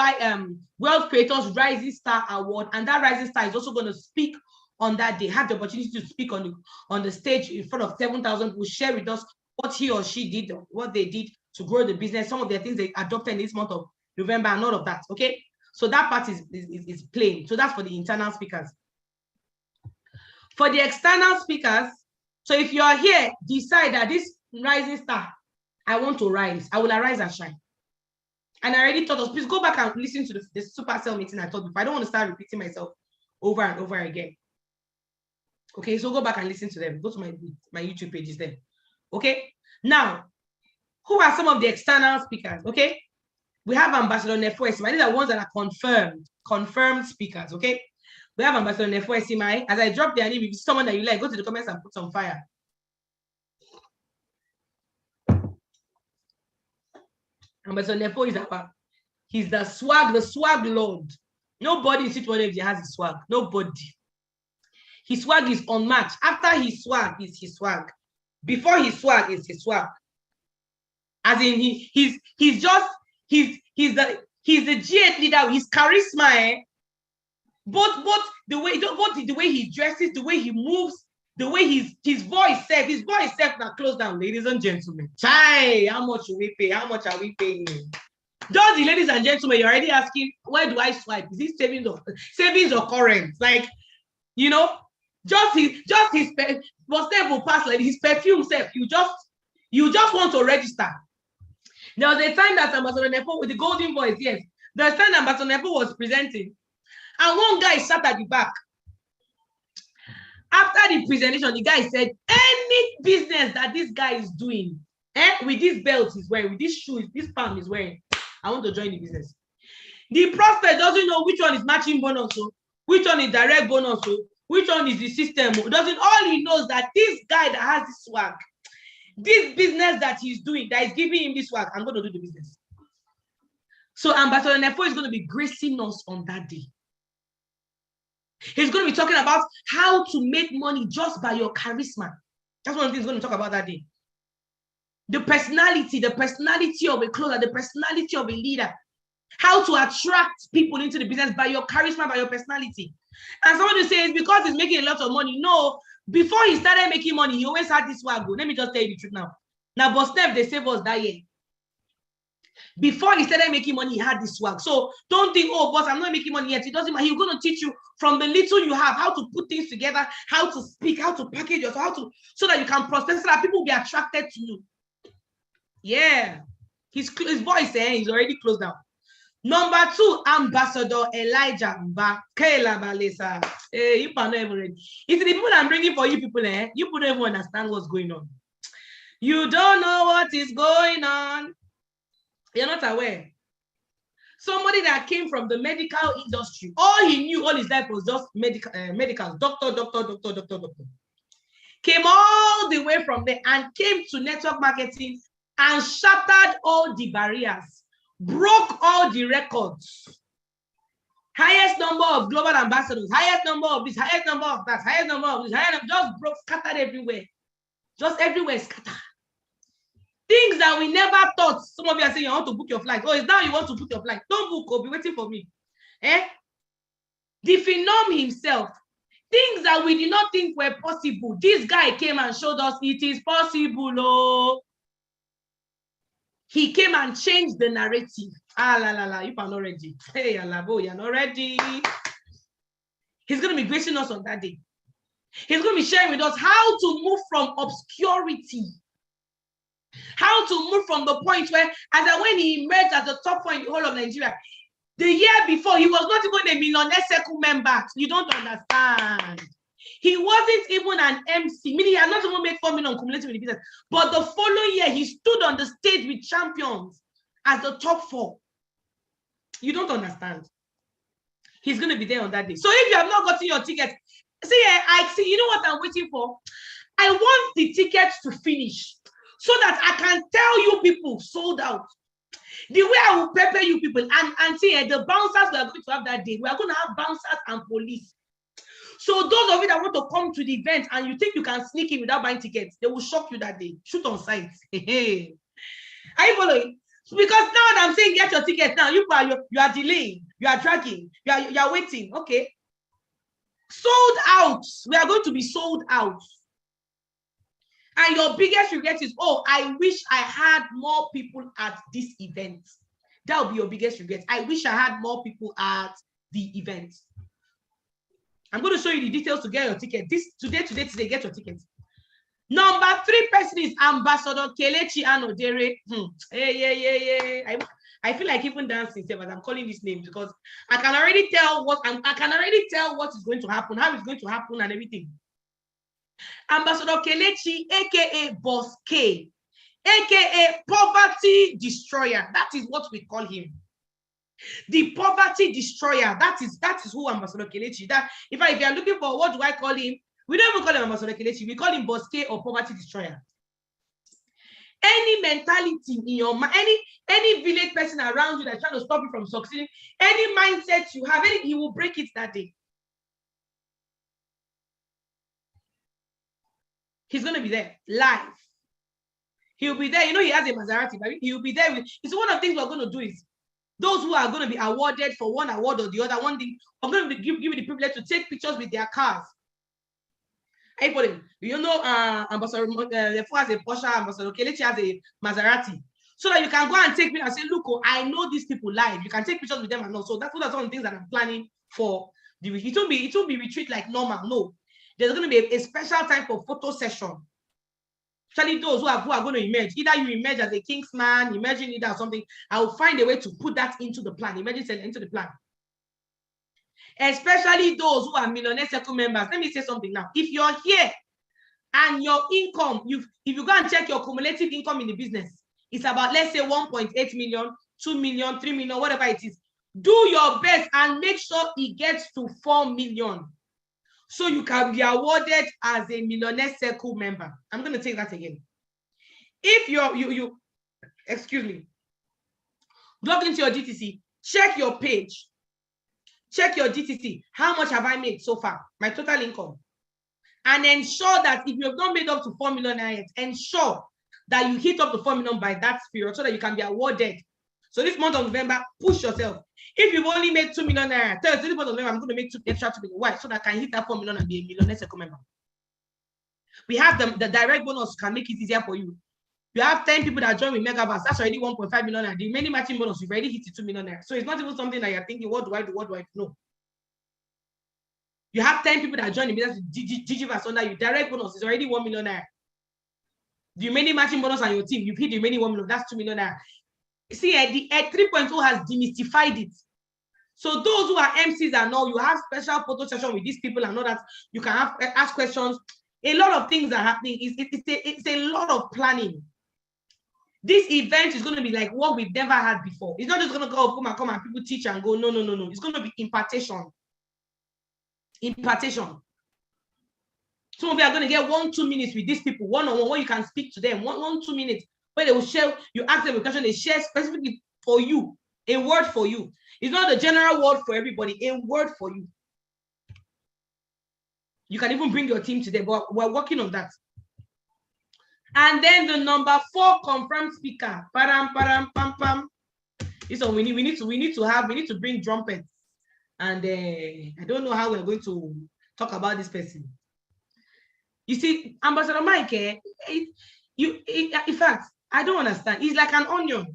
Wealth Creators Rising Star Award. And that Rising Star is also going to speak on that day, have the opportunity to speak on the stage in front of 7,000 people, share with us what he or she did, what they did to grow the business, some of the things they adopted in this month of November, and all of that. Okay. So that part is plain. So that's for the internal speakers. For the external speakers, so if you are here, decide that this rising star. I want to rise. I will arise and shine. And I already thought of, please go back and listen to the Supercell meeting I thought before. I don't want to start repeating myself over and over again. Okay, so go back and listen to them. Go to my YouTube pages there. Okay, now, who are some of the external speakers? Okay, we have Ambassador Nefo Esimai. These are ones that are confirmed speakers. Okay, we have Ambassador Nefo Esimai. As I drop their name, if it's someone that you like, go to the comments and put some fire. Ambassador Nefo is he's the swag lord. Nobody in City has his swag. Nobody. His swag is unmatched. After his swag is his swag. Before his swag is his swag. As in he's the G8 leader. His charisma, both the way he dresses, the way he moves, the way his voice self now close down, ladies and gentlemen. Chai, how much will we pay? How much are we paying? Just the ladies and gentlemen, you're already asking, where do I swipe? Is it savings or current? Like, you know, just his will pass like his perfume self. You just want to register. There was a time that Ambassador Nefo with the golden voice, yes. There was a time Ambassador Nefo was presenting, and one guy sat at the back. After the presentation, the guy said, any business that this guy is doing, with this belt he's wearing, with this shoes, this palm he's wearing, I want to join the business. The prospect doesn't know which one is matching bonus, which one is direct bonus, which one is the system. All he knows that this guy that has this swag, this business that he's doing, that is giving him this swag, I'm going to do the business. So Ambassador Nefo is going to be gracing us on that day. He's going to be talking about how to make money just by your charisma. That's one of the things he's going to talk about that day. The personality of a closer, the personality of a leader. How to attract people into the business by your charisma, by your personality. And somebody says because he's making a lot of money. No, before he started making money, he always had this swag. Let me just tell you the truth now. Now, Boss Steph, they saved us that year. Before he started making money, he had this swag. So don't think, oh, boss, I'm not making money yet. It doesn't matter. He's going to teach you from the little you have, how to put things together, how to speak, how to package yourself, so that you can prosper, so that people will be attracted to you. Yeah. His voice he's already closed down. Number 2, Ambassador Elijah Mba. You cannot even read. It's the people I'm bringing for you people, you people don't even understand what's going on. You don't know what is going on. You're not aware. Somebody that came from the medical industry, all he knew all his life was just medical, doctor. Came all the way from there and came to network marketing and shattered all the barriers, broke all the records. Highest number of global ambassadors, highest number of this, highest number of that, highest number of this, just broke, scattered everywhere. Just everywhere scattered. Things that we never thought. Some of you are saying you want to book your flight. Oh, it's now you want to book your flight. Don't book, oh, be waiting for me. The phenom himself. Things that we did not think were possible. This guy came and showed us it is possible. Oh. He came and changed the narrative. You are not ready. Hey, Alabo, you're not ready. He's going to be gracing us on that day. He's going to be sharing with us how to move from obscurity. How to move from the point where, when he emerged at the top point in the whole of Nigeria, the year before, he was not even a millionaire circle member. You don't understand. He wasn't even an MC, meaning he had not even made 4 million cumulative in the business. But the following year, he stood on the stage with champions as the top 4. You don't understand. He's going to be there on that day. So if you have not gotten your ticket, I see, you know what I'm waiting for? I want the tickets to finish so that I can tell you people sold out. The way I will prepare you people and see the bouncers we are going to have that day, we are going to have bouncers and police. So those of you that want to come to the event and you think you can sneak in without buying tickets, they will shock you that day. Shoot on sight. Are you following? Because now that I'm saying get your ticket now, you are delaying, you are dragging, you are waiting. Okay. Sold out. We are going to be sold out. And your biggest regret is, oh, I wish I had more people at this event. That will be your biggest regret. I wish I had more people at the event. I'm going to show you the details to get your ticket. Today, get your ticket. Number 3 person is Ambassador Kelechi Anodere. I feel like even dancing as I'm calling this name because I can already tell what is going to happen, how it's going to happen, and everything. Ambassador Kelechi, aka Boss K, aka Poverty Destroyer. That is what we call him. The Poverty Destroyer. That is who Ambassador Kelechi. That if you are looking for what do I call him, we don't even call him Ambassador Kelechi. We call him Boss K or Poverty Destroyer. Any mentality in your mind, any village person around you that's trying to stop you from succeeding, any mindset you have, he will break it that day. He's going to be there live. He'll be there. You know, he has a Maserati, but he'll be there. It's one of the things we're going to do is those who are going to be awarded for one award or the other, one thing, I'm going to give you the privilege to take pictures with their cars. Hey, you know, Ambassador Lefo has a Porsche, Ambassador Kelechi has a Maserati. So that you can go and take me and say, look, I know these people live. You can take pictures with them and all. So that's one of the things that I'm planning for the retreat. It won't be retreat like normal. No. There's going to be a special time for photo session. Especially those who are going to emerge. Either you emerge as a Kingsman, emerging leader or something. I will find a way to put that into the plan. Emerging into the plan. Especially those who are Millionaire Circle members. Let me say something now. If you're here and your income, if you go and check your cumulative income in the business, it's about, let's say, 1.8 million, 2 million, 3 million, whatever it is. Do your best and make sure it gets to 4 million. So you can be awarded as a Millionaire Circle member. I'm going to take that again. If you excuse me, log into your GTC, check your page, check your GTC. How much have I made so far? My total income. And ensure that if you have not made up to 4 million yet, ensure that you hit up to 4 million by that period so that you can be awarded. So this month of November, push yourself. If you've only made 2 million naira, tell us this month of November, I'm going to make extra 2 million. Why? So that I can hit that 4 million and be a Millionaire Circle member. We have the direct bonus can make it easier for you. You have 10 people that join with Megaverse. That's already 1.5 million. And the remaining matching bonus, you've already hit the 2 million naira. So it's not even something that you're thinking, what do I do? What do I do? No. You have 10 people that join the business with Digiverse under you. Direct bonus is already 1 million naira. The remaining matching bonus on your team, you've hit the remaining 1 million. That's 2 million naira. See, the 3.0 has demystified it. So those who are MCs and all, you have special photo session with these people and all that. You can ask questions. A lot of things are happening. It's a lot of planning. This event is going to be like what we've never had before. It's not just going to go come and people teach and go. No. It's going to be impartation. Impartation. Some of you are going to get 1-2 minutes with these people, one-on-one, where you can speak to them. 1-2 minutes. Where they will share, you ask them a question, they share specifically for you, a word for you. It's not a general word for everybody, a word for you. You can even bring your team to them, but we're working on that. And then the number 4 confirmed speaker. Param, pam, pam. This one we need to bring trumpets. And I don't know how we're going to talk about this person. You see, Ambassador Mike, in fact, I don't understand. It's like an onion.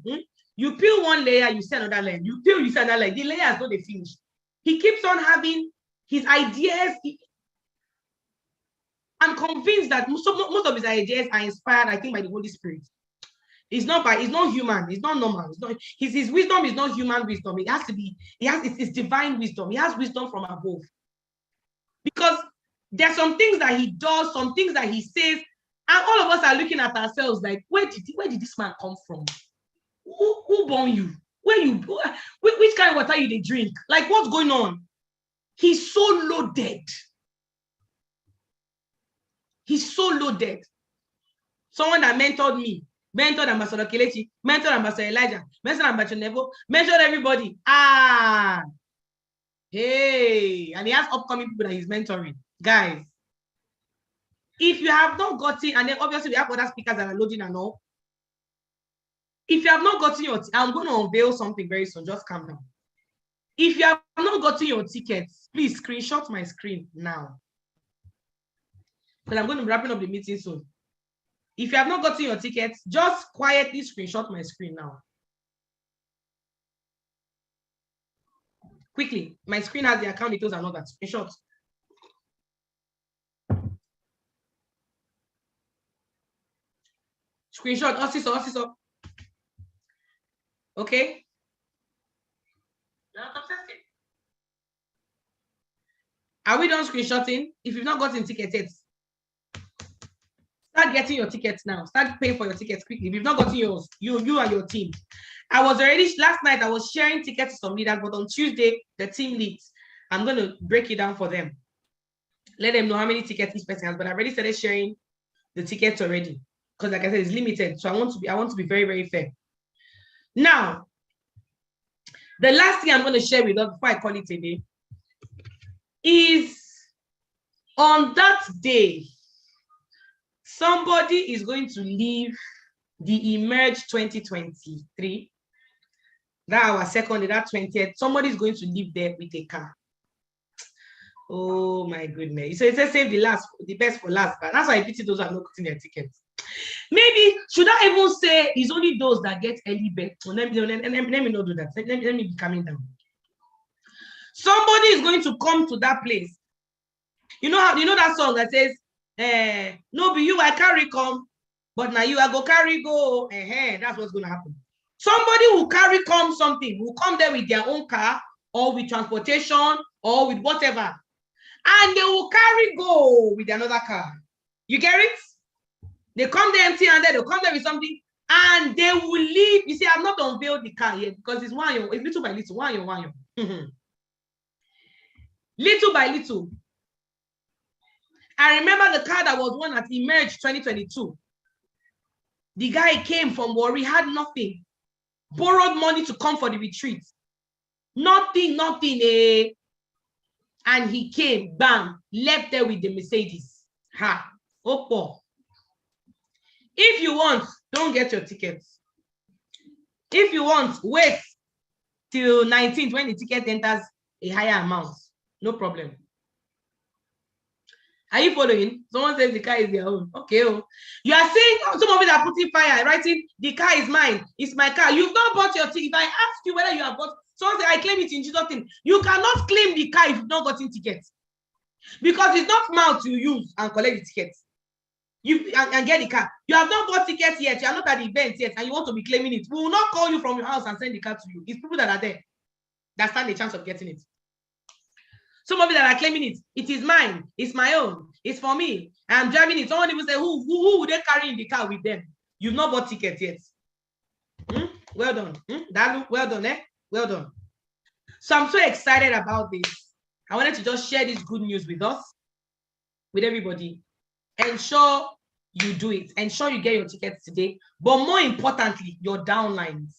You peel one layer, you see another layer. You peel, you see another layer. The layers don't they finish. He keeps on having his ideas. I'm convinced that most of his ideas are inspired, I think, by the Holy Spirit. It's not human. It's not normal. It's not his wisdom is not human wisdom. It has to be. It's divine wisdom. He has wisdom from above. Because there's some things that he does, some things that he says. And all of us are looking at ourselves like, where did this man come from? Who born you? Which kind of water you they drink? Like, what's going on? He's so loaded. He's so loaded. Someone that mentored me, mentored Ambassador Kelechi, mentored Ambassador Elijah, mentored Ambassador Nevo, mentored everybody. Hey, and he has upcoming people that he's mentoring. Guys, if you have not gotten, and then obviously we have other speakers that are loading and all. If you have not gotten your, I'm going to unveil something very soon. Just calm down. If you have not gotten your tickets, please screenshot my screen now. Because I'm going to be wrapping up the meeting soon. If you have not gotten your tickets, just quietly screenshot my screen now. Quickly, my screen has the account details and all that. Screenshot. Screenshot, also. Okay. Are we done screenshotting? If you've not gotten tickets yet, start getting your tickets now. Start paying for your tickets quickly. If you've not gotten yours, you and your team. I was already, last night, I was sharing tickets to some leaders, but on Tuesday, the team leads, I'm going to break it down for them. Let them know how many tickets each person has, but I already started sharing the tickets already. Because like I said, it's limited. So I want to be very, very fair. Now, the last thing I'm going to share with us before I call it a day is on that day, somebody is going to leave the Emerge 2023. That our second day, that 20th. Somebody is going to leave there with a car. Oh my goodness. So it says save the best for last. But that's why I pity those who have not gotten their tickets. Maybe should I even say it's only those that get early bet? Let me not do that. Let me be coming down. Somebody is going to come to that place. You know that song that says, no be you I carry come, but now you I go carry go. That's what's going to happen. Somebody will carry come something, will come there with their own car or with transportation or with whatever. And they will carry go with another car. You get it? They come there empty-handed, they'll come there with something, and they will leave. You see, I've not unveiled the car yet because it's little by little, one. Little by little. I remember the car that was won at Emerge 2022. The guy came from Warri, had nothing. Borrowed money to come for the retreat. Nothing, and he came, bam, left there with the Mercedes. Ha, Oppo. If you want, don't get your tickets. If you want, wait till 19th when the ticket enters a higher amount. No problem. Are you following? Someone says the car is their own. Okay. Oh. You are saying some of it are putting fire, writing the car is mine. It's my car. You've not bought your ticket. If I ask you whether you have bought, someone say I claim it in Jesus' name. You cannot claim the car if you've not gotten tickets. Because it's not mouth you use and collect the tickets. And get the car. You have not got tickets yet. You are not at the event yet, and you want to be claiming it. We will not call you from your house and send the car to you. It's people that are there that stand a chance of getting it. Some of you that are claiming it, it is mine, it's my own, it's for me. I'm driving it. Someone even say, who would they carry in the car with them? You've not bought tickets yet. Well done. Dalu, well done, eh? Well done. So I'm so excited about this. I wanted to just share this good news with us, with everybody. Ensure you do it. Ensure you get your tickets today. But more importantly, your downlines.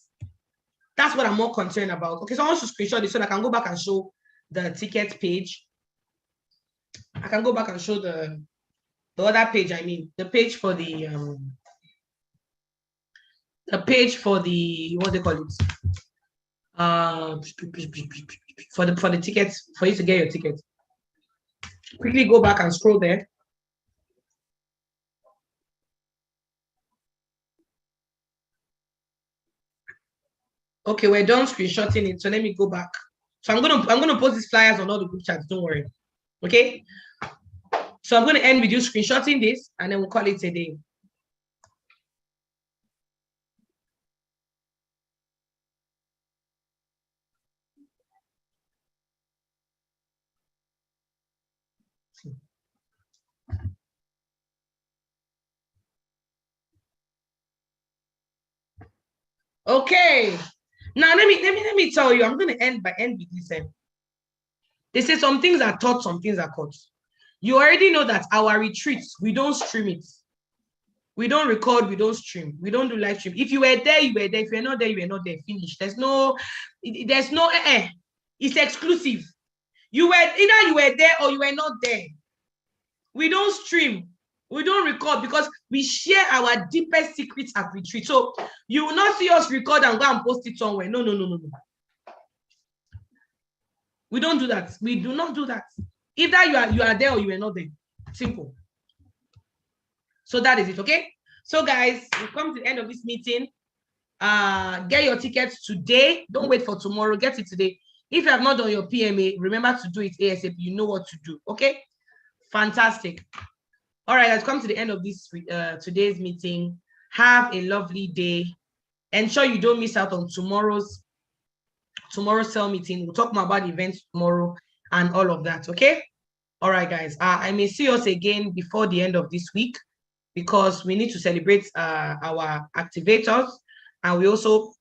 That's what I'm more concerned about. Okay, so I want to screenshot this so that I can go back and show the ticket page. I can go back and show the other page. I mean, the page for the what they call it? For the tickets, for you to get your tickets. Quickly go back and scroll there. Okay, we're done screenshotting it. So let me go back. So I'm gonna post these flyers on all the group chats. Don't worry. Okay. So I'm gonna end with you screenshotting this, and then we'll call it a day. Okay. Now let me tell you. I'm gonna end with this. They say some things are taught, some things are caught. You already know that our retreats, we don't stream it. We don't record, we don't stream, we don't do live stream. If you were there, you were there. If you're not there, you were not there. Finish. There's no it's exclusive. You were there or you were not there. We don't stream, we don't record because we share our deepest secrets at retreat. So you will not see us record and go and post it somewhere. No. We don't do that. We do not do that. Either you are there or you are not there. Simple. So that is it, okay? So guys, we come to the end of this meeting. Get your tickets today. Don't wait for tomorrow. Get it today. If you have not done your PMA, remember to do it ASAP. You know what to do, okay? Fantastic. All right, let's come to the end of this today's meeting. Have a lovely day. Ensure you don't miss out on tomorrow's cell meeting. We'll talk more about the events tomorrow and all of that. Okay. All right, guys. I may see us again before the end of this week because we need to celebrate our activators, and we also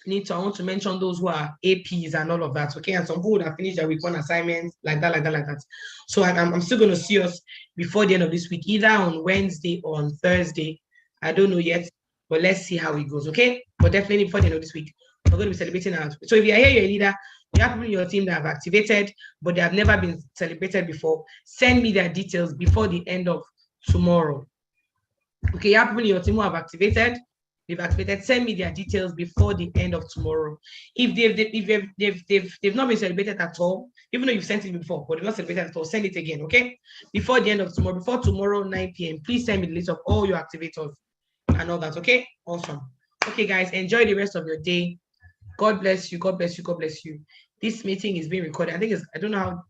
I want to mention those who are APs and all of that, okay? And some who would have finished their week one assignments, like that. So I'm still going to see us before the end of this week, either on Wednesday or on Thursday. I don't know yet, but let's see how it goes, okay? But definitely before the end of this week, we're going to be celebrating our. So if you're here, you're a leader, you have people in your team that have activated, but they have never been celebrated before, send me their details before the end of tomorrow. Okay, you have people in your team who have activated, they've activated, send me their details before the end of tomorrow. If they've not been celebrated at all, even though you've sent it before, but they've not celebrated at all, send it again, okay? Before the end of tomorrow, before tomorrow, 9 p.m., please send me the list of all your activators and all that, okay? Awesome. Okay, guys, enjoy the rest of your day. God bless you, God bless you, God bless you. This meeting is being recorded. I don't know how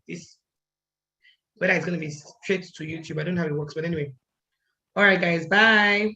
whether it's going to be straight to YouTube. I don't know how it works, but anyway. All right, guys, bye.